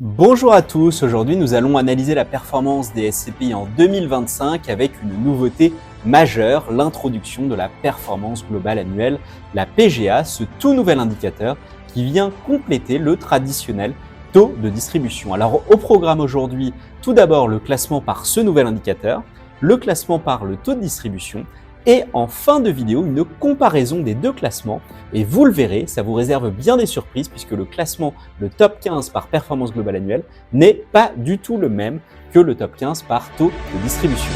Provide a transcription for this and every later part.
Bonjour à tous, aujourd'hui nous allons analyser la performance des SCPI en 2025 avec une nouveauté majeure, l'introduction de la performance globale annuelle, la PGA, ce tout nouvel indicateur qui vient compléter le traditionnel taux de distribution. Alors au programme aujourd'hui, tout d'abord le classement par ce nouvel indicateur, le classement par le taux de distribution et en fin de vidéo une comparaison des deux classements. Et vous le verrez, ça vous réserve bien des surprises puisque le classement, le top 15 par performance globale annuelle, n'est pas du tout le même que le top 15 par taux de distribution.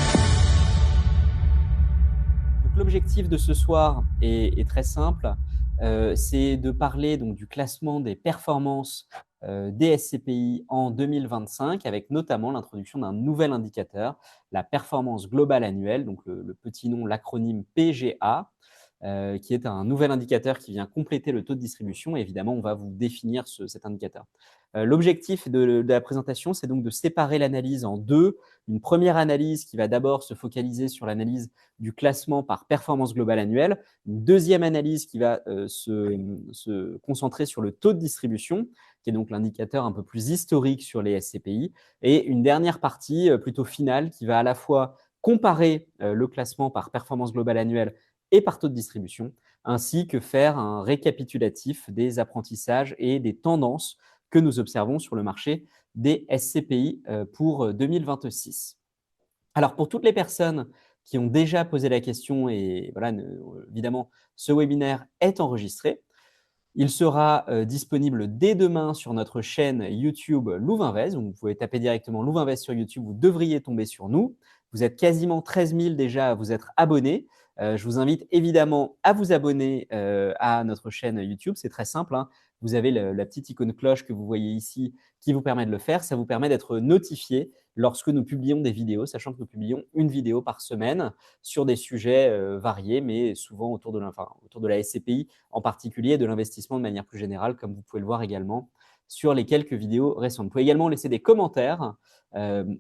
Donc, l'objectif de ce soir est très simple, c'est de parler donc, du classement des performances des SCPI en 2025 avec notamment l'introduction d'un nouvel indicateur, la performance globale annuelle, donc le petit nom, l'acronyme PGA, qui est un nouvel indicateur qui vient compléter le taux de distribution. Et évidemment, on va vous définir cet indicateur. L'objectif de la présentation, c'est donc de séparer l'analyse en deux. Une première analyse qui va d'abord se focaliser sur l'analyse du classement par performance globale annuelle. Une deuxième analyse qui va se concentrer sur le taux de distribution, qui est donc l'indicateur un peu plus historique sur les SCPI. Et une dernière partie plutôt finale qui va à la fois comparer le classement par performance globale annuelle et par taux de distribution, ainsi que faire un récapitulatif des apprentissages et des tendances que nous observons sur le marché des SCPI pour 2026. Alors, pour toutes les personnes qui ont déjà posé la question, et voilà, évidemment, ce webinaire est enregistré. Il sera disponible dès demain sur notre chaîne YouTube Louvainvest. Donc, vous pouvez taper directement Louvainvest sur YouTube, vous devriez tomber sur nous. Vous êtes quasiment 13 000 déjà à vous être abonnés. Je vous invite évidemment à vous abonner à notre chaîne YouTube. C'est très simple, hein. Vous avez la petite icône cloche que vous voyez ici qui vous permet de le faire. Ça vous permet d'être notifié lorsque nous publions des vidéos, sachant que nous publions une vidéo par semaine sur des sujets variés, mais souvent autour de la SCPI en particulier, de l'investissement de manière plus générale, comme vous pouvez le voir également sur les quelques vidéos récentes. Vous pouvez également laisser des commentaires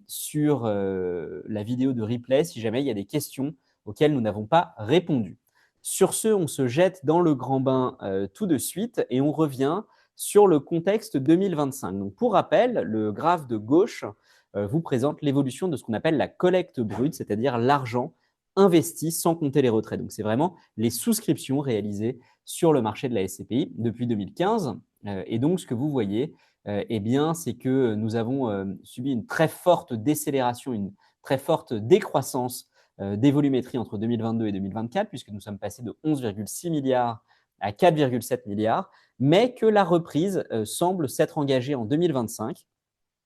sur la vidéo de replay si jamais il y a des questions auxquelles nous n'avons pas répondu. Sur ce, on se jette dans le grand bain tout de suite et on revient sur le contexte 2025. Donc, pour rappel, le graphe de gauche vous présente l'évolution de ce qu'on appelle la collecte brute, c'est-à-dire l'argent investi sans compter les retraits. Donc, c'est vraiment les souscriptions réalisées sur le marché de la SCPI depuis 2015. Et donc, ce que vous voyez, eh bien, c'est que nous avons subi une très forte décélération, une très forte décroissance des volumétries entre 2022 et 2024, puisque nous sommes passés de 11,6 milliards à 4,7 milliards, mais que la reprise semble s'être engagée en 2025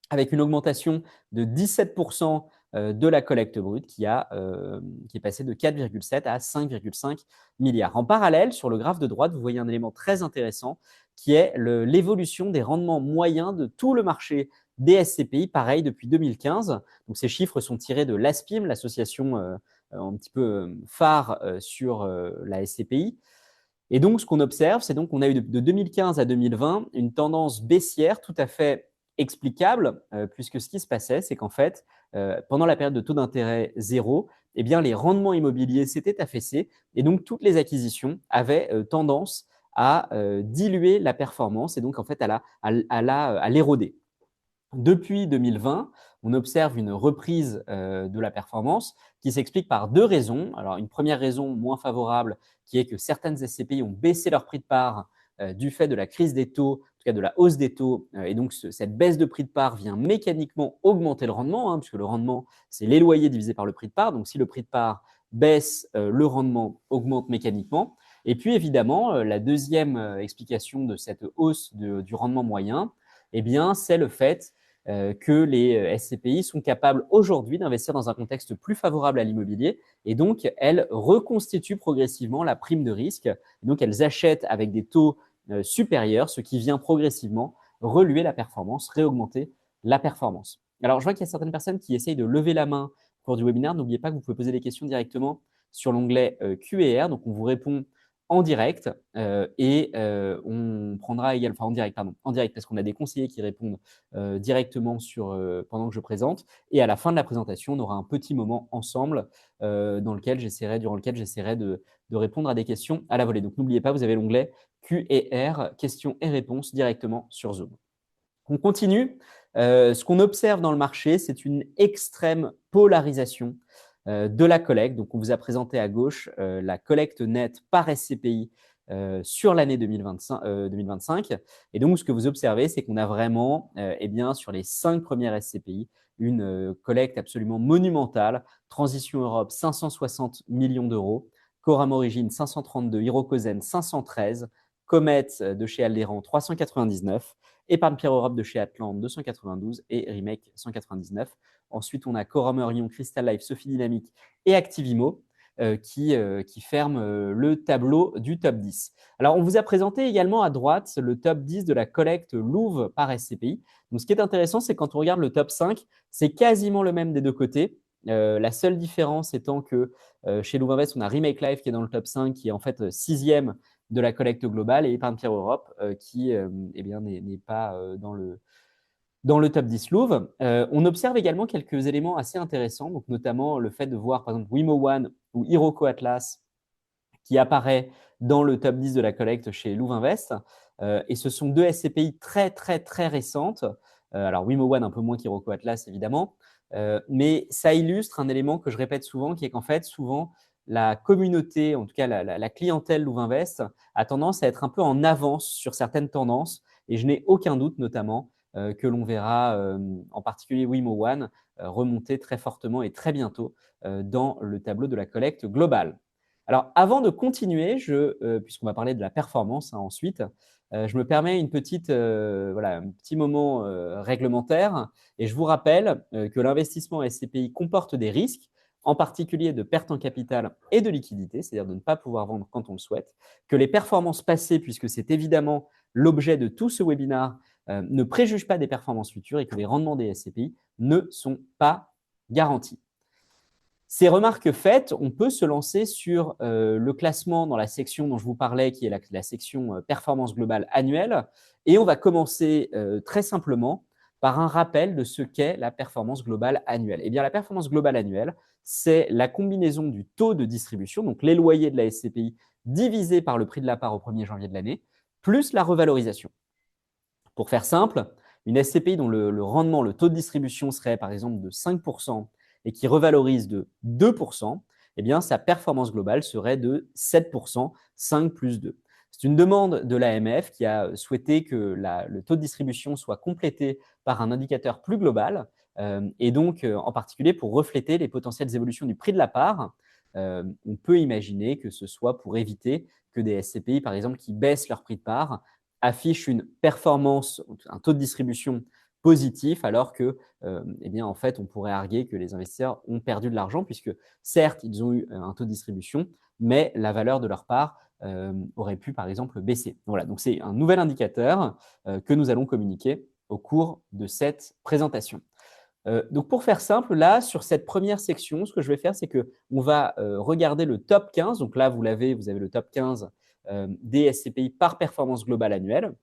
avec une augmentation de 17% de la collecte brute qui est passée de 4,7 à 5,5 milliards. En parallèle, sur le graphe de droite, vous voyez un élément très intéressant qui est l'évolution des rendements moyens de tout le marché des SCPI, pareil depuis 2015. Donc, ces chiffres sont tirés de l'ASPIM, l'association un petit peu phare sur la SCPI. Et donc, ce qu'on observe, c'est donc qu'on a eu de 2015 à 2020 une tendance baissière tout à fait explicable, puisque ce qui se passait, c'est qu'en fait, pendant la période de taux d'intérêt zéro, eh bien, les rendements immobiliers s'étaient affaissés et donc toutes les acquisitions avaient tendance à diluer la performance et donc en fait à l'éroder. Depuis 2020, on observe une reprise de la performance qui s'explique par deux raisons. Alors, une première raison moins favorable qui est que certaines SCPI ont baissé leur prix de part du fait de la crise des taux, en tout cas de la hausse des taux. Et donc, cette baisse de prix de part vient mécaniquement augmenter le rendement, hein, puisque le rendement, c'est les loyers divisés par le prix de part. Donc, si le prix de part baisse, le rendement augmente mécaniquement. Et puis, évidemment, la deuxième explication de cette hausse du rendement moyen, eh bien, c'est le fait que les SCPI sont capables aujourd'hui d'investir dans un contexte plus favorable à l'immobilier et donc elles reconstituent progressivement la prime de risque. Donc elles achètent avec des taux supérieurs, ce qui vient progressivement reluer la performance, réaugmenter la performance. Alors je vois qu'il y a certaines personnes qui essayent de lever la main au cours du webinaire. N'oubliez pas que vous pouvez poser des questions directement sur l'onglet Q&R. Donc on vous répond en direct et on prendra également, en direct parce qu'on a des conseillers qui répondent directement pendant que je présente. Et à la fin de la présentation, on aura un petit moment ensemble durant lequel j'essaierai de répondre à des questions à la volée. Donc n'oubliez pas, vous avez l'onglet Q&R, questions et réponses directement sur Zoom. On continue Ce qu'on observe dans le marché, c'est une extrême polarisation de la collecte. Donc, on vous a présenté à gauche la collecte nette par SCPI sur l'année 2025. Et donc, ce que vous observez, c'est qu'on a vraiment, eh bien, sur les 5 premières SCPI, une collecte absolument monumentale. Transition Europe, 560 millions d'euros. Coram Origine, 532. Hirokozen, 513. Comet de chez Alderan, 399. Épargne Pierre Europe de chez Atlant, 292. Et Remake, 199. Ensuite, on a Corum Lyon, Crystal Life, Sophie Dynamique et Activimo qui ferment le tableau du top 10. Alors, on vous a présenté également à droite le top 10 de la collecte Louvre par SCPI. Donc, ce qui est intéressant, c'est quand on regarde le top 5, c'est quasiment le même des deux côtés. La seule différence étant que chez Louvre Invest, on a Remake Life qui est dans le top 5, qui est en fait sixième de la collecte globale, et Épargne Pierre Europe qui eh bien, n'est pas dans le top 10 Louvre. On observe également quelques éléments assez intéressants, donc notamment le fait de voir par exemple Wimo One ou Hiroko Atlas qui apparaît dans le top 10 de la collecte chez Louvre Invest. Et ce sont deux SCPI très, très, très récentes. Alors, Wimo One un peu moins qu'Hiroko Atlas, évidemment. Mais ça illustre un élément que je répète souvent, qui est qu'en fait, souvent, la communauté, en tout cas la clientèle Louvre Invest, a tendance à être un peu en avance sur certaines tendances. Et je n'ai aucun doute, notamment, que l'on verra, en particulier Wimo One, remonter très fortement et très bientôt dans le tableau de la collecte globale. Alors, avant de continuer, puisqu'on va parler de la performance ensuite, je me permets un petit moment réglementaire et je vous rappelle que l'investissement SCPI comporte des risques, en particulier de perte en capital et de liquidité, c'est-à-dire de ne pas pouvoir vendre quand on le souhaite, que les performances passées, puisque c'est évidemment l'objet de tout ce webinaire, ne préjugent pas des performances futures et que les rendements des SCPI ne sont pas garantis. Ces remarques faites, on peut se lancer sur le classement dans la section dont je vous parlais, qui est la section performance globale annuelle. Et on va commencer très simplement par un rappel de ce qu'est la performance globale annuelle. Eh bien, la performance globale annuelle, c'est la combinaison du taux de distribution, donc les loyers de la SCPI, divisé par le prix de la part au 1er janvier de l'année, plus la revalorisation. Pour faire simple, une SCPI dont le rendement, le taux de distribution serait par exemple de 5% et qui revalorise de 2%, eh bien, sa performance globale serait de 7%, 5 plus 2. C'est une demande de l'AMF qui a souhaité que le taux de distribution soit complété par un indicateur plus global et donc en particulier pour refléter les potentielles évolutions du prix de la part. On peut imaginer que ce soit pour éviter que des SCPI, par exemple, qui baissent leur prix de part, affichent une performance, un taux de distribution positif, alors que, eh bien, en fait, on pourrait arguer que les investisseurs ont perdu de l'argent, puisque certes, ils ont eu un taux de distribution, mais la valeur de leur part aurait pu, par exemple, baisser. Voilà, donc c'est un nouvel indicateur que nous allons communiquer au cours de cette présentation. Donc, pour faire simple, là, sur cette première section, ce que je vais faire, c'est qu'on va regarder le top 15. Donc là, vous avez le top 15 des SCPI par performance globale annuelle.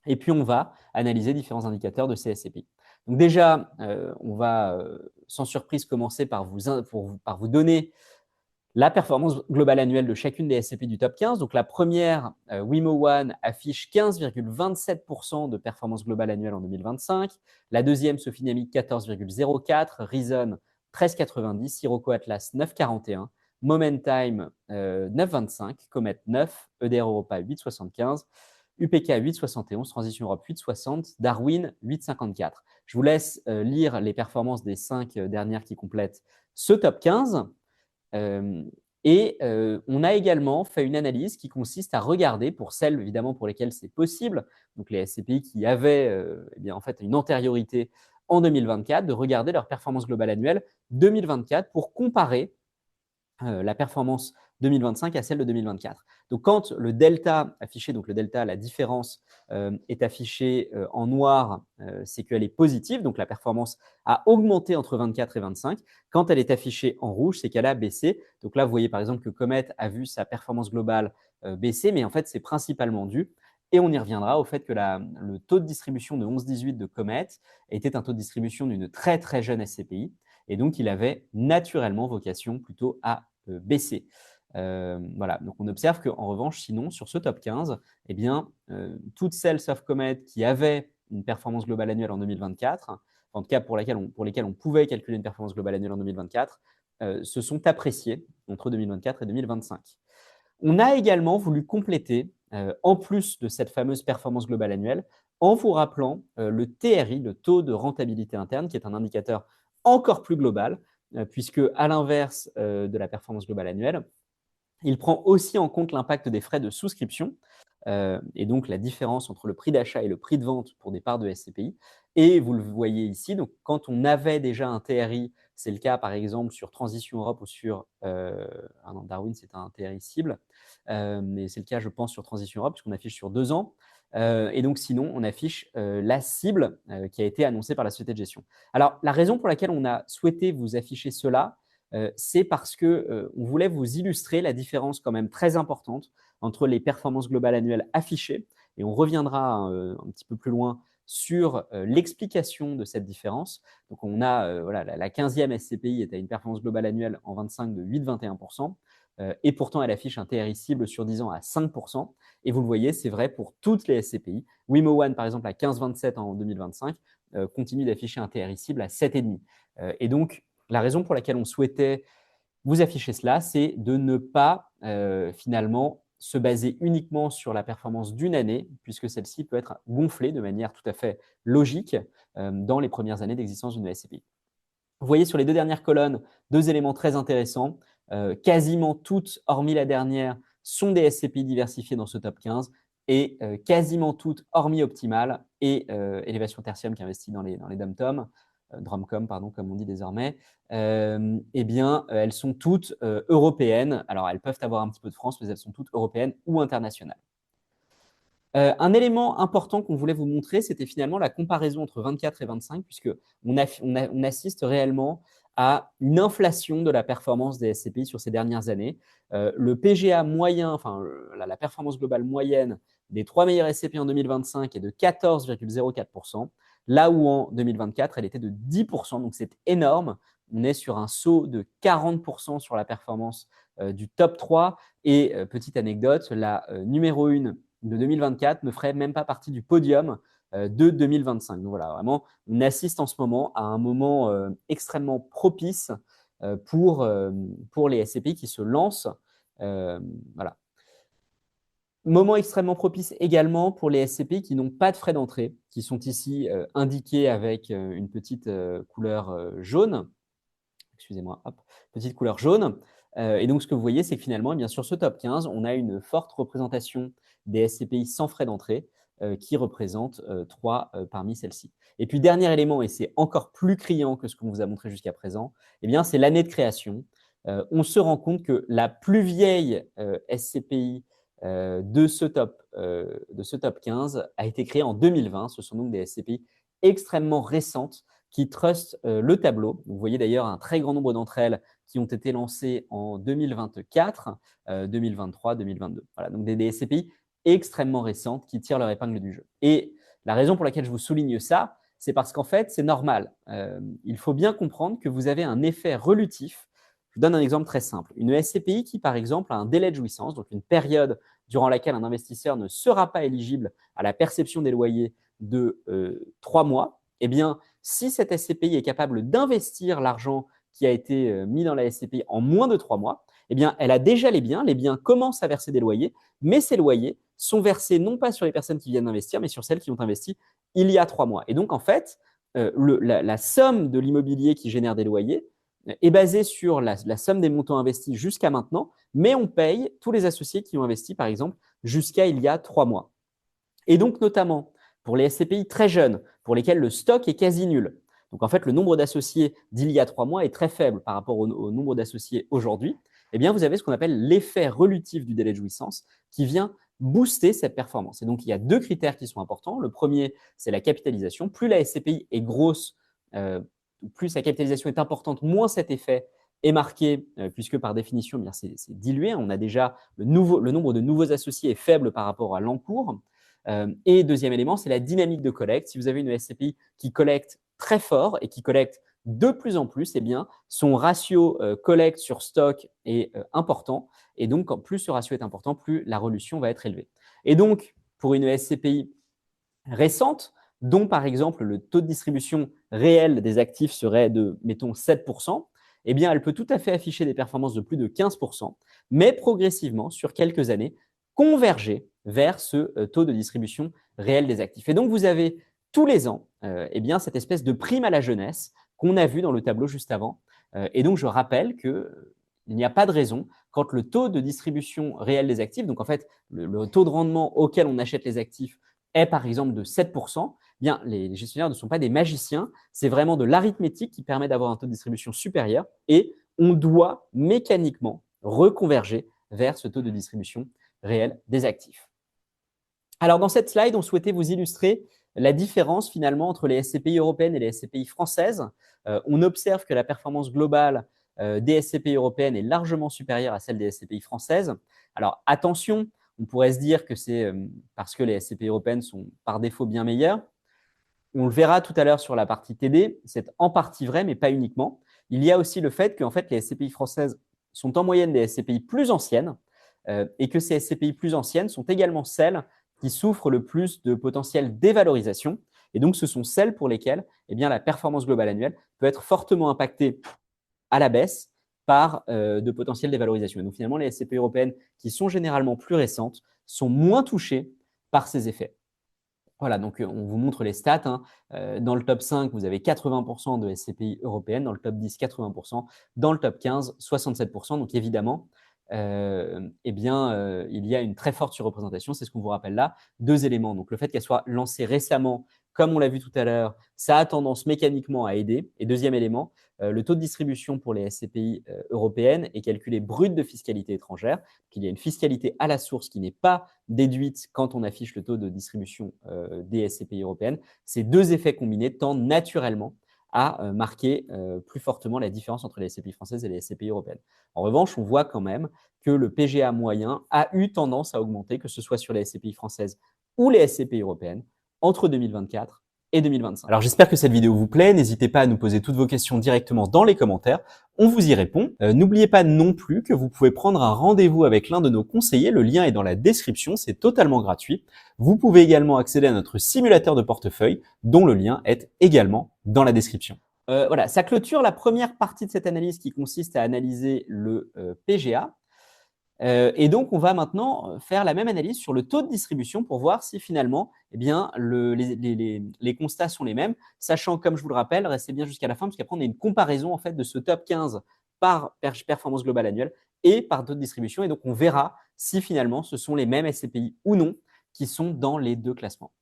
Et puis, on va analyser différents indicateurs de ces SCPI. Donc déjà, on va sans surprise commencer par vous donner la performance globale annuelle de chacune des SCPI du top 15. Donc la première, Wimo One, affiche 15,27% de performance globale annuelle en 2025. La deuxième, Sophie Dynamique, 14,04%. Reason, 13,90%. Hiroko Atlas, 9,41%. Momentime, 9,25%. Comet, 9%. EDR Europa, 8,75%. UPK 8,71, Transition Europe 8,60, Darwin 8,54. Je vous laisse lire les performances des 5 dernières qui complètent ce top 15. On a également fait une analyse qui consiste à regarder, pour celles évidemment pour lesquelles c'est possible, donc les SCPI qui avaient eh bien, en fait, une antériorité en 2024, de regarder leur performance globale annuelle 2024 pour comparer la performance 2025 à celle de 2024. Donc, quand le delta affiché, donc le delta, la différence est affichée en noir, c'est qu'elle est positive, donc la performance a augmenté entre 24 et 25. Quand elle est affichée en rouge, c'est qu'elle a baissé. Donc là, vous voyez par exemple que Comet a vu sa performance globale baisser, mais en fait, c'est principalement dû, et on y reviendra, au fait que le taux de distribution de 11,18 de Comet était un taux de distribution d'une très très jeune SCPI, et donc il avait naturellement vocation plutôt à baisser. Voilà, donc on observe qu'en revanche, sinon, sur ce top 15, eh bien, toutes celles sauf Comet qui avaient une performance globale annuelle en 2024, en tout cas pour lesquels on pouvait calculer une performance globale annuelle en 2024, se sont appréciés entre 2024 et 2025. On a également voulu compléter, en plus de cette fameuse performance globale annuelle, en vous rappelant le TRI, le taux de rentabilité interne, qui est un indicateur encore plus global, puisque à l'inverse de la performance globale annuelle, il prend aussi en compte l'impact des frais de souscription et donc la différence entre le prix d'achat et le prix de vente pour des parts de SCPI. Et vous le voyez ici, donc quand on avait déjà un TRI, c'est le cas par exemple sur Transition Europe ou sur Darwin, c'est un TRI cible, mais c'est le cas, je pense, sur Transition Europe, puisqu'on affiche sur 2 ans. Et donc, sinon, on affiche la cible qui a été annoncée par la société de gestion. Alors, la raison pour laquelle on a souhaité vous afficher cela, c'est parce qu'on voulait vous illustrer la différence quand même très importante entre les performances globales annuelles affichées, et on reviendra un petit peu plus loin sur l'explication de cette différence. Donc, on a voilà, la 15e SCPI est à une performance globale annuelle en 25 de 8,21%, et pourtant elle affiche un TRI cible sur 10 ans à 5%. Et vous le voyez, c'est vrai pour toutes les SCPI. Wimo One, par exemple, à 15,27 en 2025, continue d'afficher un TRI cible à 7,5. Et donc, la raison pour laquelle on souhaitait vous afficher cela, c'est de ne pas finalement se baser uniquement sur la performance d'une année, puisque celle-ci peut être gonflée de manière tout à fait logique dans les premières années d'existence d'une SCPI. Vous voyez sur les 2 dernières colonnes 2 éléments très intéressants. Quasiment toutes, hormis la dernière, sont des SCPI diversifiées dans ce top 15 et quasiment toutes, hormis Optimal et Élévation Tertium qui investit dans les DOM-TOM, Drumcom, pardon, comme on dit désormais, eh bien, elles sont toutes européennes. Alors, elles peuvent avoir un petit peu de France, mais elles sont toutes européennes ou internationales. Un élément important qu'on voulait vous montrer, c'était finalement la comparaison entre 24 et 25, puisqu'on assiste réellement à une inflation de la performance des SCPI sur ces dernières années. Le PGA moyen, enfin la performance globale moyenne des 3 meilleurs SCPI en 2025 est de 14,04%, là où en 2024, elle était de 10%, donc c'est énorme. On est sur un saut de 40% sur la performance du top 3. Et petite anecdote, la numéro 1 de 2024 ne ferait même pas partie du podium de 2025. Donc voilà, vraiment, on assiste en ce moment à un moment extrêmement propice pour les SCPI qui se lancent. Voilà. Moment extrêmement propice également pour les SCPI qui n'ont pas de frais d'entrée, qui sont ici indiqués avec une petite couleur jaune. Excusez-moi, hop, petite couleur jaune. Et donc, ce que vous voyez, c'est que finalement, eh bien, sur ce top 15, on a une forte représentation des SCPI sans frais d'entrée qui représentent 3 parmi celles-ci. Et puis, dernier élément, et c'est encore plus criant que ce qu'on vous a montré jusqu'à présent, eh bien, c'est l'année de création. On se rend compte que la plus vieille SCPI de ce top 15 a été créée en 2020. Ce sont donc des SCPI extrêmement récentes qui trustent le tableau. Vous voyez d'ailleurs un très grand nombre d'entre elles qui ont été lancées en 2024, 2023, 2022. Voilà, donc des SCPI extrêmement récentes qui tirent leur épingle du jeu. Et la raison pour laquelle je vous souligne ça, c'est parce qu'en fait, c'est normal. Il faut bien comprendre que vous avez un effet relutif. Je vous donne un exemple très simple. Une SCPI qui, par exemple, a un délai de jouissance, donc une période durant laquelle un investisseur ne sera pas éligible à la perception des loyers de 3 mois, eh bien, si cette SCPI est capable d'investir l'argent qui a été mis dans la SCPI en moins de 3 mois, eh bien, elle a déjà les biens commencent à verser des loyers, mais ces loyers sont versés non pas sur les personnes qui viennent d'investir, mais sur celles qui ont investi il y a 3 mois. Et donc, en fait, la somme de l'immobilier qui génère des loyers est basée sur la somme des montants investis jusqu'à maintenant, mais on paye tous les associés qui ont investi, par exemple, jusqu'à il y a 3 mois. Et donc, notamment, pour les SCPI très jeunes, pour lesquels le stock est quasi nul. Donc, en fait, le nombre d'associés d'il y a 3 mois est très faible par rapport au nombre d'associés aujourd'hui. Eh bien, vous avez ce qu'on appelle l'effet relutif du délai de jouissance qui vient booster cette performance. Et donc, il y a 2 critères qui sont importants. Le premier, c'est la capitalisation. Plus la SCPI est grosse, plus sa capitalisation est importante, moins cet effet est marqué, puisque par définition, eh bien, c'est dilué. On a déjà le nombre de nouveaux associés est faible par rapport à l'encours. Et deuxième élément, c'est la dynamique de collecte. Si vous avez une SCPI qui collecte très fort et qui collecte de plus en plus, eh bien, son ratio collecte sur stock est important. Et donc, plus ce ratio est important, plus la relution va être élevée. Et donc, pour une SCPI récente, dont par exemple le taux de distribution réel des actifs serait de, mettons, 7%, eh bien, elle peut tout à fait afficher des performances de plus de 15%, mais progressivement, sur quelques années, converger vers ce taux de distribution réel des actifs. Et donc, vous avez tous les ans eh bien, cette espèce de prime à la jeunesse qu'on a vu dans le tableau juste avant. Et donc, je rappelle qu'il n'y a pas de raison, quand le taux de distribution réel des actifs, donc en fait, le taux de rendement auquel on achète les actifs est par exemple de 7%, eh bien, les gestionnaires ne sont pas des magiciens, c'est vraiment de l'arithmétique qui permet d'avoir un taux de distribution supérieur et on doit mécaniquement reconverger vers ce taux de distribution réel des actifs. Alors, dans cette slide, on souhaitait vous illustrer la différence finalement entre les SCPI européennes et les SCPI françaises. On observe que la performance globale des SCPI européennes est largement supérieure à celle des SCPI françaises. Alors, attention, on pourrait se dire que c'est parce que les SCPI européennes sont par défaut bien meilleures. On le verra tout à l'heure sur la partie TD, c'est en partie vrai, mais pas uniquement. Il y a aussi le fait que en fait, les SCPI françaises sont en moyenne des SCPI plus anciennes et que ces SCPI plus anciennes sont également celles qui souffrent le plus de potentiel dévalorisation. Et donc, ce sont celles pour lesquelles eh bien, la performance globale annuelle peut être fortement impactée à la baisse par de potentielles dévalorisations. Et donc, finalement, les SCPI européennes qui sont généralement plus récentes sont moins touchées par ces effets. Voilà, donc on vous montre les stats, hein. Dans le top 5, vous avez 80% de SCPI européennes, dans le top 10, 80%, dans le top 15, 67%. Donc évidemment, eh bien, il y a une très forte surreprésentation. C'est ce qu'on vous rappelle là. Deux éléments. Donc le fait qu'elle soit lancée récemment, comme on l'a vu tout à l'heure, ça a tendance mécaniquement à aider. Et deuxième élément, le taux de distribution pour les SCPI européennes est calculé brut de fiscalité étrangère. Il y a une fiscalité à la source qui n'est pas déduite quand on affiche le taux de distribution des SCPI européennes. Ces deux effets combinés tendent naturellement à marquer plus fortement la différence entre les SCPI françaises et les SCPI européennes. En revanche, on voit quand même que le PGA moyen a eu tendance à augmenter, que ce soit sur les SCPI françaises ou les SCPI européennes, entre 2024 et 2025. Alors j'espère que cette vidéo vous plaît, n'hésitez pas à nous poser toutes vos questions directement dans les commentaires, on vous y répond. N'oubliez pas non plus que vous pouvez prendre un rendez-vous avec l'un de nos conseillers, le lien est dans la description, c'est totalement gratuit. Vous pouvez également accéder à notre simulateur de portefeuille, dont le lien est également dans la description. Voilà, ça clôture la première partie de cette analyse qui consiste à analyser le PGA. Et donc, on va maintenant faire la même analyse sur le taux de distribution pour voir si finalement, eh bien, les constats sont les mêmes, sachant, comme je vous le rappelle, restez bien jusqu'à la fin, parce qu'après, on a une comparaison en fait, de ce top 15 par performance globale annuelle et par taux de distribution. Et donc, on verra si finalement, ce sont les mêmes SCPI ou non qui sont dans les deux classements.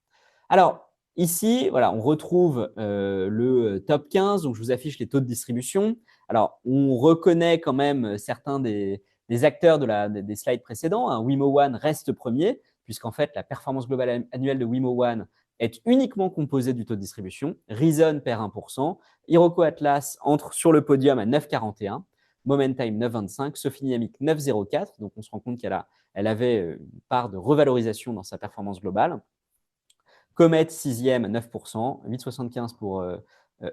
Alors, ici, voilà, on retrouve le top 15, donc je vous affiche les taux de distribution. Alors, on reconnaît quand même certains des acteurs des slides précédents. Hein. Wimo One reste premier, puisqu'en fait, la performance globale annuelle de Wimo One est uniquement composée du taux de distribution. Reason perd 1%. Hiroko Atlas entre sur le podium à 9,41. Momentime 9,25. Sophie Dynamic 9,04. Donc, on se rend compte qu'elle avait une part de revalorisation dans sa performance globale. Comet 6e, 9%, 8,75 pour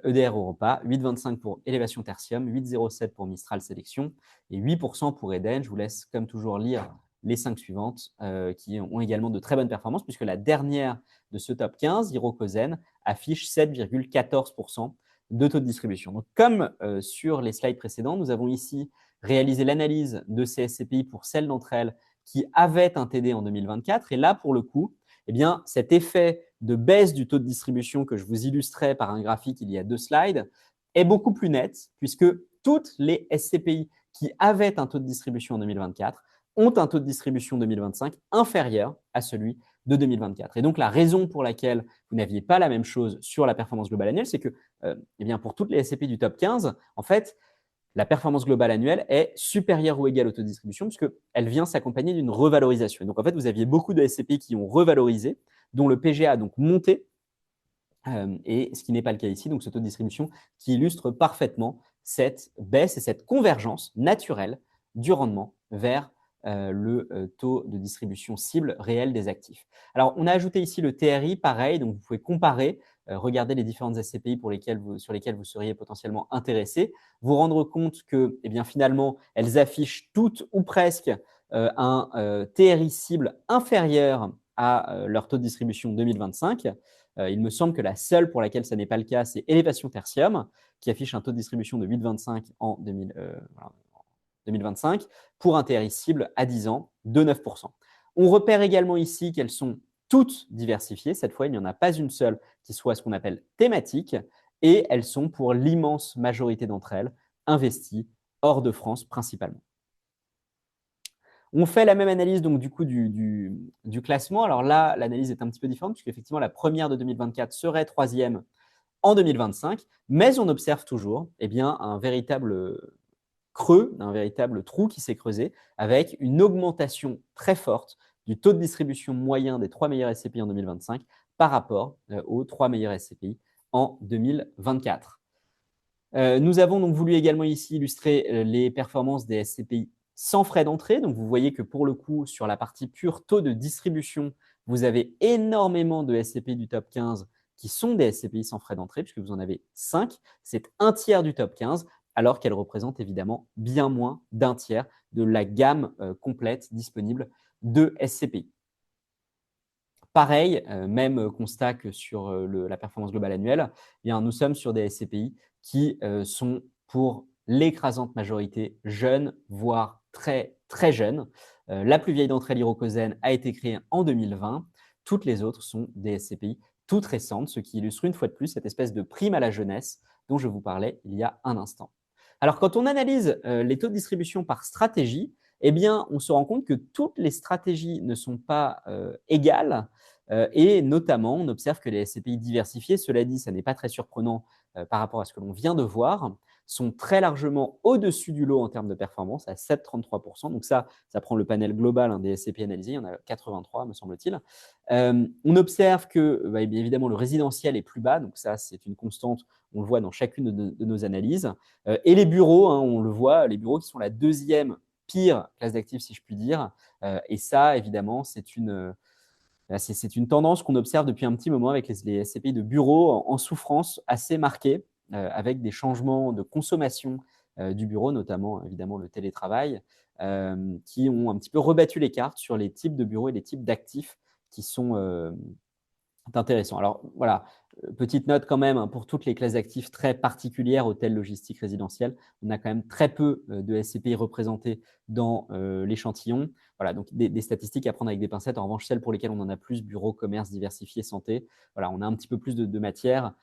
EDR Europa, 8,25 pour Élévation Tertium, 8,07 pour Mistral Sélection et 8% pour Eden. Je vous laisse comme toujours lire les 5 suivantes qui ont également de très bonnes performances puisque la dernière de ce top 15, Hirokozen, affiche 7,14% de taux de distribution. Donc, comme sur les slides précédents, nous avons ici réalisé l'analyse de ces SCPI pour celles d'entre elles qui avaient un TD en 2024. Et là, pour le coup, eh bien, cet effet de baisse du taux de distribution que je vous illustrais par un graphique il y a 2 slides est beaucoup plus net puisque toutes les SCPI qui avaient un taux de distribution en 2024 ont un taux de distribution 2025 inférieur à celui de 2024. Et donc, la raison pour laquelle vous n'aviez pas la même chose sur la performance globale annuelle, c'est que eh bien, pour toutes les SCPI du top 15, en fait, la performance globale annuelle est supérieure ou égale au taux de distribution puisqu'elle vient s'accompagner d'une revalorisation. Et donc, en fait, vous aviez beaucoup de SCPI qui ont revalorisé, dont le PGA a donc monté, et ce qui n'est pas le cas ici. Donc, ce taux de distribution qui illustre parfaitement cette baisse et cette convergence naturelle du rendement vers le taux de distribution cible réel des actifs. Alors, on a ajouté ici le TRI, pareil, donc vous pouvez comparer, regarder les différentes SCPI sur lesquelles vous seriez potentiellement intéressé, vous rendre compte que eh bien, finalement, elles affichent toutes ou presque un TRI cible inférieur à leur taux de distribution 2025. Il me semble que la seule pour laquelle ça n'est pas le cas, c'est Élévation Tertium, qui affiche un taux de distribution de 8,25 en 2025 pour un TRI cible à 10 ans de 9%. On repère également ici qu'elles sont toutes diversifiées. Cette fois, il n'y en a pas une seule qui soit ce qu'on appelle thématique et elles sont pour l'immense majorité d'entre elles investies hors de France principalement. On fait la même analyse donc du coup du classement. Alors là, l'analyse est un petit peu différente puisqu'effectivement la première de 2024 serait troisième en 2025, mais on observe toujours un véritable creux, un véritable trou qui s'est creusé avec une augmentation très forte du taux de distribution moyen des 3 meilleurs SCPI en 2025 par rapport aux 3 meilleurs SCPI en 2024. Nous avons donc voulu également ici illustrer les performances des SCPI sans frais d'entrée. Donc, vous voyez que pour le coup, sur la partie pure taux de distribution, vous avez énormément de SCPI du top 15 qui sont des SCPI sans frais d'entrée, puisque vous en avez 5. C'est un tiers du top 15, alors qu'elle représente évidemment bien moins d'un tiers de la gamme complète disponible de SCPI. Pareil, même constat que sur la performance globale annuelle, nous sommes sur des SCPI qui sont pour l'écrasante majorité jeunes, voire très, très jeunes. La plus vieille d'entre elles, l'Irocosen, a été créée en 2020. Toutes les autres sont des SCPI toutes récentes, ce qui illustre une fois de plus cette espèce de prime à la jeunesse dont je vous parlais il y a un instant. Alors, quand on analyse les taux de distribution par stratégie, on se rend compte que toutes les stratégies ne sont pas égales et notamment, on observe que les SCPI diversifiés, cela dit, ça n'est pas très surprenant par rapport à ce que l'on vient de voir, sont très largement au-dessus du lot en termes de performance, à 7,33%. Donc ça prend le panel global des SCPI analysés, il y en a 83, me semble-t-il. On observe que, évidemment, le résidentiel est plus bas, donc ça, c'est une constante, on le voit dans chacune de nos analyses. Et les bureaux, on le voit, les bureaux qui sont la deuxième pire classe d'actifs, si je puis dire. Et ça, évidemment, c'est une tendance qu'on observe depuis un petit moment avec les SCPI de bureaux en souffrance assez marquée, avec des changements de consommation du bureau, notamment évidemment le télétravail, qui ont un petit peu rebattu les cartes sur les types de bureaux et les types d'actifs qui sont intéressants. Alors voilà, petite note quand même, pour toutes les classes d'actifs très particulières, hôtels, logistique, résidentiel, on a quand même très peu de SCPI représentés dans l'échantillon. Voilà, donc des statistiques à prendre avec des pincettes. En revanche, celles pour lesquelles on en a plus, bureau, commerce, diversifié, santé, voilà, on a un petit peu plus de matière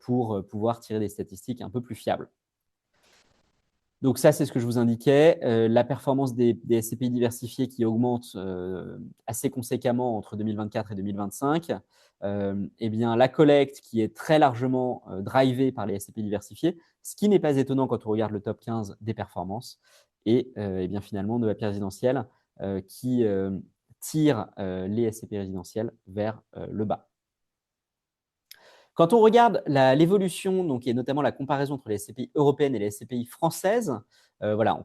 pour pouvoir tirer des statistiques un peu plus fiables. Donc ça, c'est ce que je vous indiquais. La performance des SCPI diversifiés qui augmente assez conséquemment entre 2024 et 2025. La collecte qui est très largement drivée par les SCPI diversifiés, ce qui n'est pas étonnant quand on regarde le top 15 des performances. Et finalement, de la pierre résidentielle qui tire les SCPI résidentiels vers le bas. Quand on regarde l'évolution, et notamment la comparaison entre les SCPI européennes et les SCPI françaises,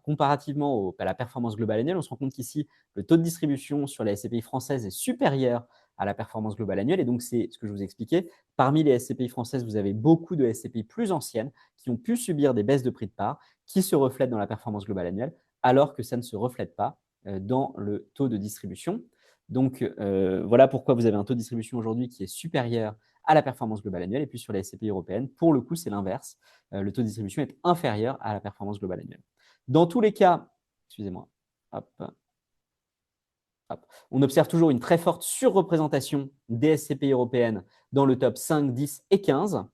comparativement à la performance globale annuelle, on se rend compte qu'ici, le taux de distribution sur les SCPI françaises est supérieur à la performance globale annuelle. Et donc, c'est ce que je vous expliquais. Parmi les SCPI françaises, vous avez beaucoup de SCPI plus anciennes qui ont pu subir des baisses de prix de part qui se reflètent dans la performance globale annuelle, alors que ça ne se reflète pas dans le taux de distribution. Donc, voilà pourquoi vous avez un taux de distribution aujourd'hui qui est supérieur à la performance globale annuelle. Et puis sur les SCPI européennes, pour le coup, c'est l'inverse. Le taux de distribution est inférieur à la performance globale annuelle. Dans tous les cas, excusez-moi, on observe toujours une très forte surreprésentation des SCPI européennes dans le top 5, 10 et 15.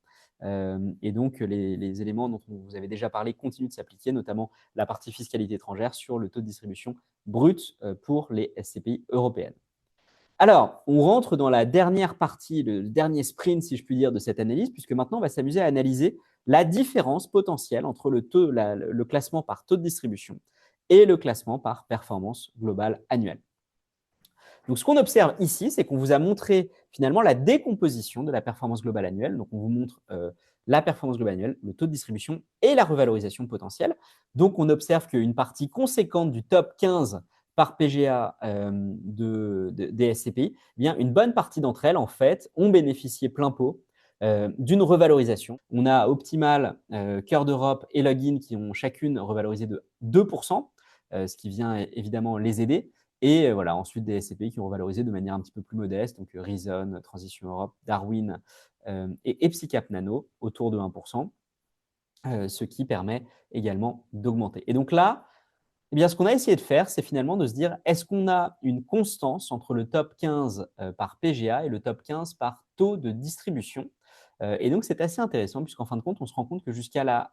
Et donc, les éléments dont vous avez déjà parlé continuent de s'appliquer, notamment la partie fiscalité étrangère sur le taux de distribution brut pour les SCPI européennes. Alors, on rentre dans la dernière partie, le dernier sprint, si je puis dire, de cette analyse, puisque maintenant, on va s'amuser à analyser la différence potentielle entre le classement par taux de distribution et le classement par performance globale annuelle. Donc, ce qu'on observe ici, c'est qu'on vous a montré finalement la décomposition de la performance globale annuelle. Donc, on vous montre la performance globale annuelle, le taux de distribution et la revalorisation potentielle. Donc, on observe qu'une partie conséquente du top 15 par PGA des SCPI, une bonne partie d'entre elles, en fait, ont bénéficié plein pot d'une revalorisation. On a Optimal, Cœur d'Europe et Login qui ont chacune revalorisé de 2%, ce qui vient évidemment les aider. Et voilà, ensuite des SCPI qui ont revalorisé de manière un petit peu plus modeste, donc Reason, Transition Europe, Darwin et Epsicap Nano, autour de 1%, ce qui permet également d'augmenter. Et donc là, eh bien, ce qu'on a essayé de faire, c'est finalement de se dire, est-ce qu'on a une constance entre le top 15 par PGA et le top 15 par taux de distribution? Et donc, c'est assez intéressant puisqu'en fin de compte, on se rend compte que jusqu'à la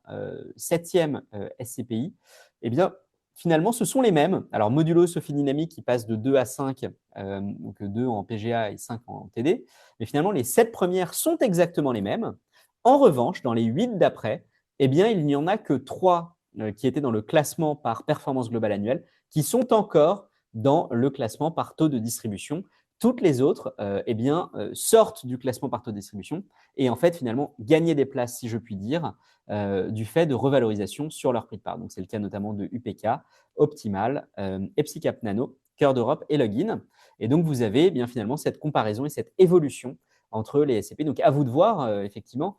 7e SCPI, eh bien, finalement, ce sont les mêmes. Alors, modulo Sophie Dynamique qui passe de 2 à 5, donc 2 en PGA et 5 en TD. Mais finalement, les 7 premières sont exactement les mêmes. En revanche, dans les 8 d'après, eh bien, il n'y en a que 3 qui étaient dans le classement par performance globale annuelle, qui sont encore dans le classement par taux de distribution. Toutes les autres eh bien, sortent du classement par taux de distribution et en fait, finalement, gagner des places, si je puis dire, du fait de revalorisation sur leur prix de part. Donc, c'est le cas notamment de UPK, Optimal, Epsicap Nano, Cœur d'Europe et Login. Et donc, vous avez eh bien finalement cette comparaison et cette évolution entre les SCP. Donc, à vous de voir, effectivement,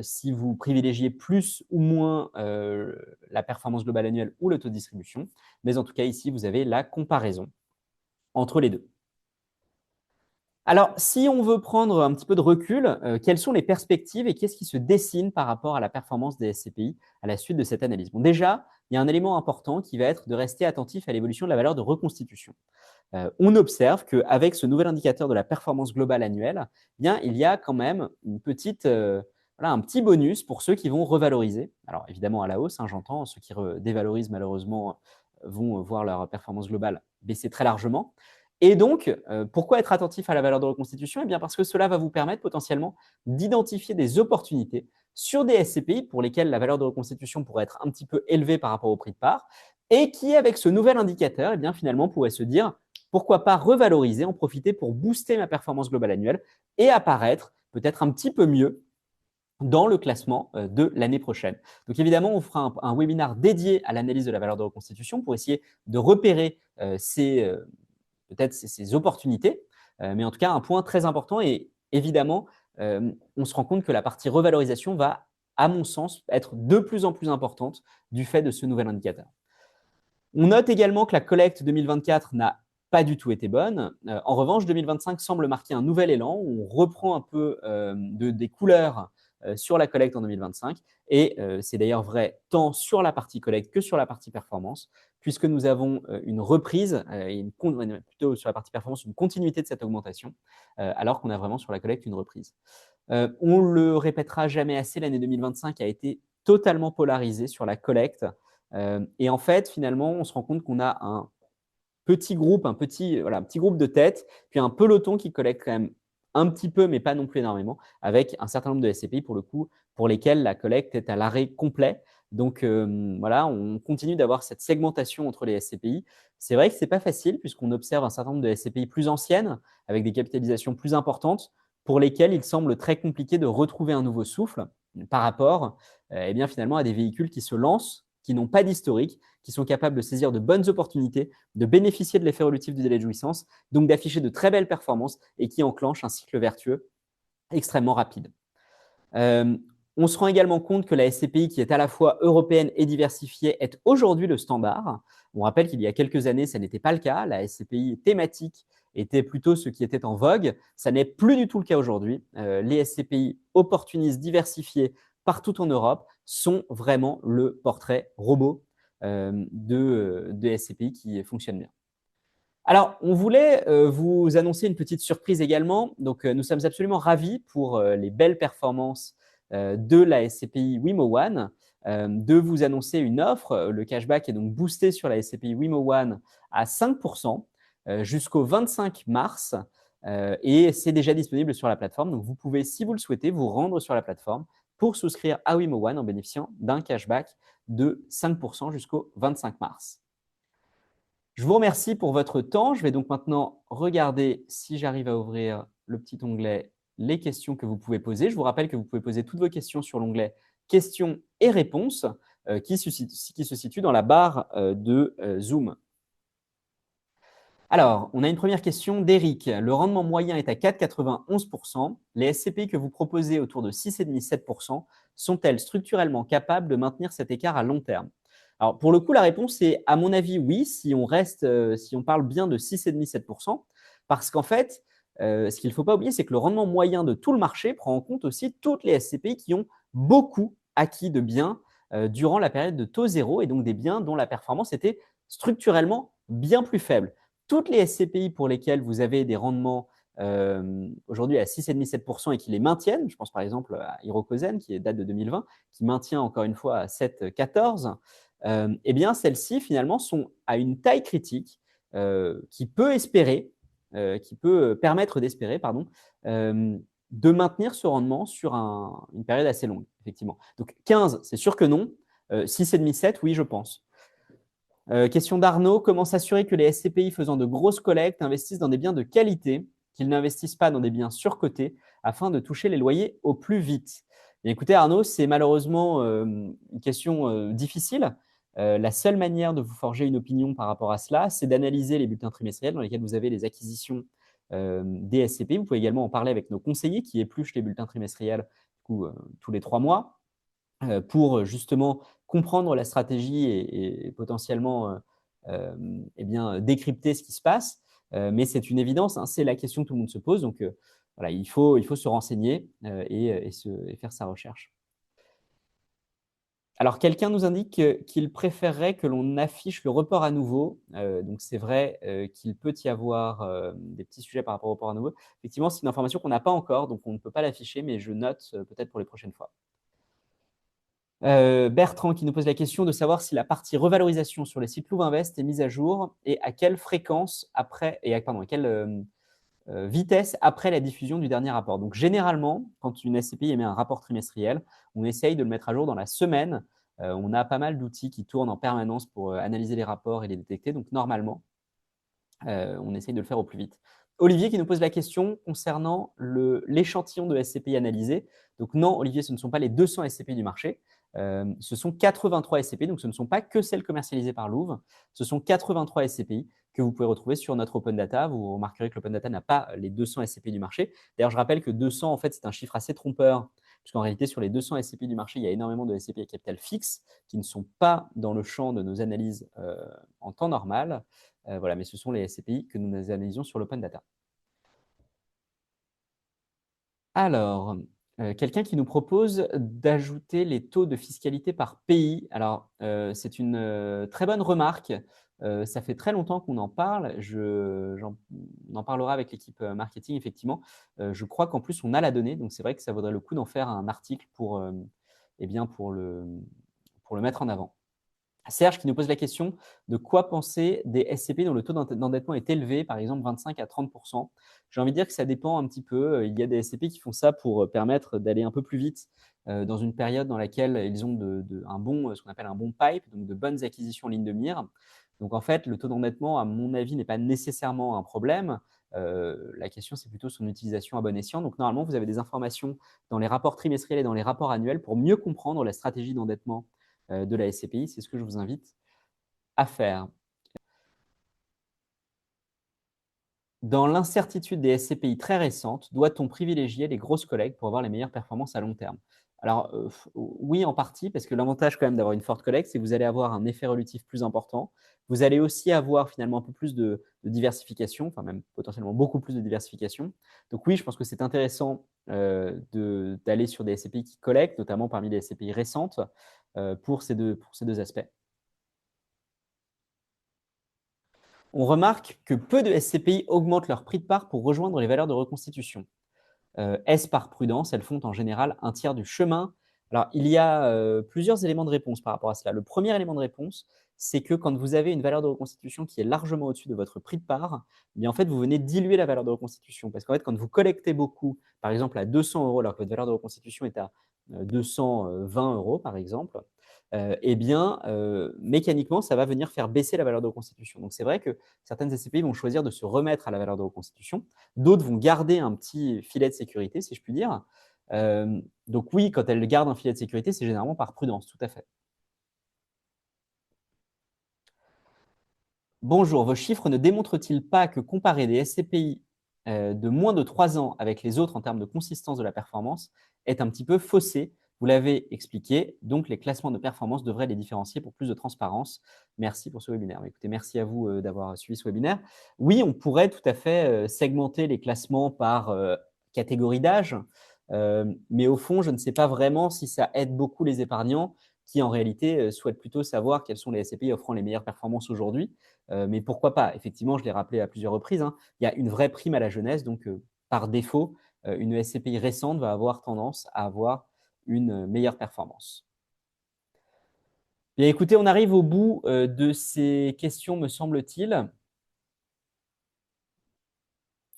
si vous privilégiez plus ou moins la performance globale annuelle ou le taux de distribution. Mais en tout cas, ici, vous avez la comparaison entre les deux. Alors, si on veut prendre un petit peu de recul, quelles sont les perspectives et qu'est-ce qui se dessine par rapport à la performance des SCPI à la suite de cette analyse? Bon, déjà, il y a un élément important qui va être de rester attentif à l'évolution de la valeur de reconstitution. On observe qu'avec ce nouvel indicateur de la performance globale annuelle, eh bien, il y a quand même une petite, voilà, un petit bonus pour ceux qui vont revaloriser. Alors évidemment à la hausse, hein, j'entends, ceux qui dévalorisent malheureusement vont voir leur performance globale baisser très largement. Et donc, pourquoi être attentif à la valeur de reconstitution? Eh bien parce que cela va vous permettre potentiellement d'identifier des opportunités sur des SCPI pour lesquels la valeur de reconstitution pourrait être un petit peu élevée par rapport au prix de part et qui, avec ce nouvel indicateur, eh bien, finalement, pourrait se dire pourquoi pas revaloriser, en profiter pour booster ma performance globale annuelle et apparaître peut-être un petit peu mieux dans le classement de l'année prochaine. Donc évidemment, on fera un webinaire dédié à l'analyse de la valeur de reconstitution pour essayer de repérer peut-être ces opportunités. Mais en tout cas, un point très important et évidemment, on se rend compte que la partie revalorisation va, à mon sens, être de plus en plus importante du fait de ce nouvel indicateur. On note également que la collecte 2024 n'a pas du tout été bonne. En revanche, 2025 semble marquer un nouvel élan où on reprend un peu des couleurs sur la collecte en 2025. Et c'est d'ailleurs vrai tant sur la partie collecte que sur la partie performance, puisque nous avons une reprise, et plutôt sur la partie performance, une continuité de cette augmentation, alors qu'on a vraiment sur la collecte une reprise. On ne le répétera jamais assez, l'année 2025 a été totalement polarisée sur la collecte. Et en fait, finalement, on se rend compte qu'on a un petit groupe, un petit groupe de têtes, puis un peloton qui collecte quand même un petit peu, mais pas non plus énormément, avec un certain nombre de SCPI pour le coup, pour lesquels la collecte est à l'arrêt complet. Donc voilà, on continue d'avoir cette segmentation entre les SCPI. C'est vrai que ce n'est pas facile puisqu'on observe un certain nombre de SCPI plus anciennes, avec des capitalisations plus importantes, pour lesquelles il semble très compliqué de retrouver un nouveau souffle par rapport eh bien, finalement à des véhicules qui se lancent, qui n'ont pas d'historique, qui sont capables de saisir de bonnes opportunités, de bénéficier de l'effet évolutif du délai de jouissance, donc d'afficher de très belles performances et qui enclenchent un cycle vertueux extrêmement rapide. On se rend également compte que la SCPI, qui est à la fois européenne et diversifiée, est aujourd'hui le standard. On rappelle qu'il y a quelques années, ça n'était pas le cas. La SCPI thématique était plutôt ce qui était en vogue. Ça n'est plus du tout le cas aujourd'hui. Les SCPI opportunistes diversifiés partout en Europe sont vraiment le portrait robot de SCPI qui fonctionne bien. Alors, on voulait vous annoncer une petite surprise également. Donc, nous sommes absolument ravis pour les belles performances de la SCPI Wimo One, de vous annoncer une offre. Le cashback est donc boosté sur la SCPI Wimo One à 5% jusqu'au 25 mars et c'est déjà disponible sur la plateforme. Donc, vous pouvez, si vous le souhaitez, vous rendre sur la plateforme pour souscrire à Wimo One en bénéficiant d'un cashback de 5% jusqu'au 25 mars. Je vous remercie pour votre temps. Je vais donc maintenant regarder si j'arrive à ouvrir le petit onglet « Les questions que vous pouvez poser ». Je vous rappelle que vous pouvez poser toutes vos questions sur l'onglet « Questions et réponses » qui se situe dans la barre de Zoom. Alors, on a une première question d'Eric. Le rendement moyen est à 4,91%. Les SCPI que vous proposez autour de 6,5-7% sont-elles structurellement capables de maintenir cet écart à long terme? Alors, pour le coup, la réponse est, à mon avis, oui, si on reste, si on parle bien de 6,5-7%, parce qu'en fait, ce qu'il ne faut pas oublier, c'est que le rendement moyen de tout le marché prend en compte aussi toutes les SCPI qui ont beaucoup acquis de biens durant la période de taux zéro, et donc des biens dont la performance était structurellement bien plus faible. Toutes les SCPI pour lesquelles vous avez des rendements aujourd'hui à 6,5-7% et qui les maintiennent, je pense par exemple à Hirokozen qui date de 2020, qui maintient encore une fois à 7,14, eh bien celles-ci finalement sont à une taille critique qui peut espérer, qui peut permettre d'espérer, pardon, de maintenir ce rendement sur une période assez longue, effectivement. Donc 15, c'est sûr que non. 6,5-7, oui, je pense. Question d'Arnaud, comment s'assurer que les SCPI faisant de grosses collectes investissent dans des biens de qualité, qu'ils n'investissent pas dans des biens surcotés afin de toucher les loyers au plus vite? Et écoutez Arnaud, c'est malheureusement une question difficile. La seule manière de vous forger une opinion par rapport à cela, c'est d'analyser les bulletins trimestriels dans lesquels vous avez les acquisitions des SCPI. Vous pouvez également en parler avec nos conseillers qui épluchent les bulletins trimestriels tous les 3 mois pour justement comprendre la stratégie et potentiellement eh bien, décrypter ce qui se passe. Mais c'est une évidence, hein, c'est la question que tout le monde se pose. Donc voilà, il faut se renseigner et faire sa recherche. Alors, quelqu'un nous indique qu'il préférerait que l'on affiche le report à nouveau. Donc, c'est vrai qu'il peut y avoir des petits sujets par rapport au report à nouveau. Effectivement, c'est une information qu'on n'a pas encore, donc on ne peut pas l'afficher, mais je note peut-être pour les prochaines fois. Bertrand qui nous pose la question de savoir si la partie revalorisation sur les sites Louvainvest est mise à jour et à quelle fréquence après, et à, pardon, à quelle vitesse après la diffusion du dernier rapport. Donc généralement, quand une SCPI émet un rapport trimestriel, on essaye de le mettre à jour dans la semaine. On a pas mal d'outils qui tournent en permanence pour analyser les rapports et les détecter. Donc normalement, on essaye de le faire au plus vite. Olivier qui nous pose la question concernant l'échantillon de SCPI analysé. Donc non, Olivier, ce ne sont pas les 200 SCPI du marché. Ce sont 83 SCPI, donc ce ne sont pas que celles commercialisées par Louvre. Ce sont 83 SCPI que vous pouvez retrouver sur notre Open Data. Vous remarquerez que l'Open Data n'a pas les 200 SCPI du marché. D'ailleurs, je rappelle que 200, en fait, c'est un chiffre assez trompeur, puisqu'en réalité, sur les 200 SCPI du marché, il y a énormément de SCPI à capital fixe qui ne sont pas dans le champ de nos analyses en temps normal. Voilà, mais ce sont les SCPI que nous analysons sur l'Open Data. Alors, quelqu'un qui nous propose d'ajouter les taux de fiscalité par pays. Alors, c'est une très bonne remarque. Ça fait très longtemps qu'on en parle. On en parlera avec l'équipe marketing, effectivement. Je crois qu'en plus, on a la donnée. Donc, c'est vrai que ça vaudrait le coup d'en faire un article eh bien, pour le mettre en avant. Serge qui nous pose la question de quoi penser des SCPI dont le taux d'endettement est élevé, par exemple 25 à 30%. J'ai envie de dire que ça dépend un petit peu. Il y a des SCPI qui font ça pour permettre d'aller un peu plus vite dans une période dans laquelle ils ont ce qu'on appelle un bon pipe, donc de bonnes acquisitions en ligne de mire. Donc en fait, le taux d'endettement, à mon avis, n'est pas nécessairement un problème. La question, c'est plutôt son utilisation à bon escient. Donc normalement, vous avez des informations dans les rapports trimestriels et dans les rapports annuels pour mieux comprendre la stratégie d'endettement de la SCPI. C'est ce que je vous invite à faire. Dans l'incertitude des SCPI très récentes, doit-on privilégier les grosses collectes pour avoir les meilleures performances à long terme? Alors, oui, en partie, parce que l'avantage quand même d'avoir une forte collecte, c'est que vous allez avoir un effet relutif plus important. Vous allez aussi avoir finalement un peu plus de diversification, enfin même potentiellement beaucoup plus de diversification. Donc oui, je pense que c'est intéressant d'aller sur des SCPI qui collectent, notamment parmi les SCPI récentes, pour ces deux aspects. On remarque que peu de SCPI augmentent leur prix de part pour rejoindre les valeurs de reconstitution. Est-ce par prudence? Elles font en général un tiers du chemin. Alors, il y a plusieurs éléments de réponse par rapport à cela. Le premier élément de réponse, c'est que quand vous avez une valeur de reconstitution qui est largement au-dessus de votre prix de part, eh bien, en fait, vous venez diluer la valeur de reconstitution. Parce qu'en fait, quand vous collectez beaucoup, par exemple à 200 euros, alors que votre valeur de reconstitution est à 220 euros, par exemple, eh bien, mécaniquement, ça va venir faire baisser la valeur de reconstitution. Donc, c'est vrai que certaines SCPI vont choisir de se remettre à la valeur de reconstitution. D'autres vont garder un petit filet de sécurité, si je puis dire. Donc oui, quand elles gardent un filet de sécurité, c'est généralement par prudence, tout à fait. Bonjour, vos chiffres ne démontrent-ils pas que comparer des SCPI de moins de 3 ans avec les autres en termes de consistance de la performance est un petit peu faussé? Vous l'avez expliqué, donc les classements de performance devraient les différencier pour plus de transparence. Merci pour ce webinaire. Écoutez, merci à vous d'avoir suivi ce webinaire. Oui, on pourrait tout à fait segmenter les classements par catégorie d'âge, mais au fond, je ne sais pas vraiment si ça aide beaucoup les épargnants qui, en réalité, souhaitent plutôt savoir quels sont les SCPI offrant les meilleures performances aujourd'hui. Mais pourquoi pas? Effectivement, je l'ai rappelé à plusieurs reprises, hein, il y a une vraie prime à la jeunesse, donc par défaut, une SCPI récente va avoir tendance à avoir une meilleure performance. Bien, écoutez, on arrive au bout de ces questions, me semble-t-il.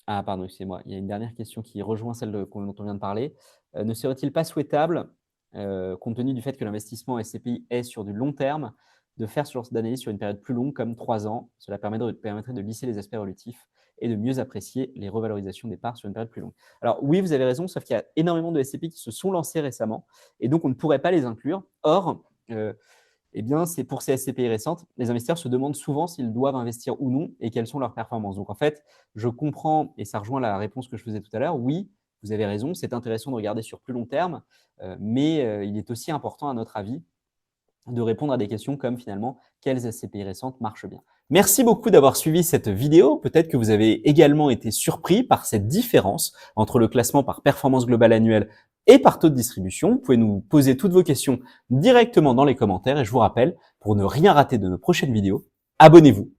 Ah, pardon, excusez-moi. Il y a une dernière question qui rejoint celle dont on vient de parler. Ne serait-il pas souhaitable, compte tenu du fait que l'investissement SCPI est sur du long terme, de faire ce genre d'analyse sur une période plus longue, comme 3 ans? Cela permettrait de lisser les aspects relatifs et de mieux apprécier les revalorisations des parts sur une période plus longue. Alors oui, vous avez raison, sauf qu'il y a énormément de SCPI qui se sont lancés récemment et donc on ne pourrait pas les inclure. Or, eh bien, c'est pour ces SCPI récentes, les investisseurs se demandent souvent s'ils doivent investir ou non et quelles sont leurs performances. Donc, en fait, je comprends, et ça rejoint la réponse que je faisais tout à l'heure, oui, vous avez raison, c'est intéressant de regarder sur plus long terme, mais il est aussi important, à notre avis, de répondre à des questions comme finalement quelles SCPI récentes marchent bien. Merci beaucoup d'avoir suivi cette vidéo. Peut-être que vous avez également été surpris par cette différence entre le classement par performance globale annuelle et par taux de distribution. Vous pouvez nous poser toutes vos questions directement dans les commentaires et je vous rappelle, pour ne rien rater de nos prochaines vidéos, abonnez-vous.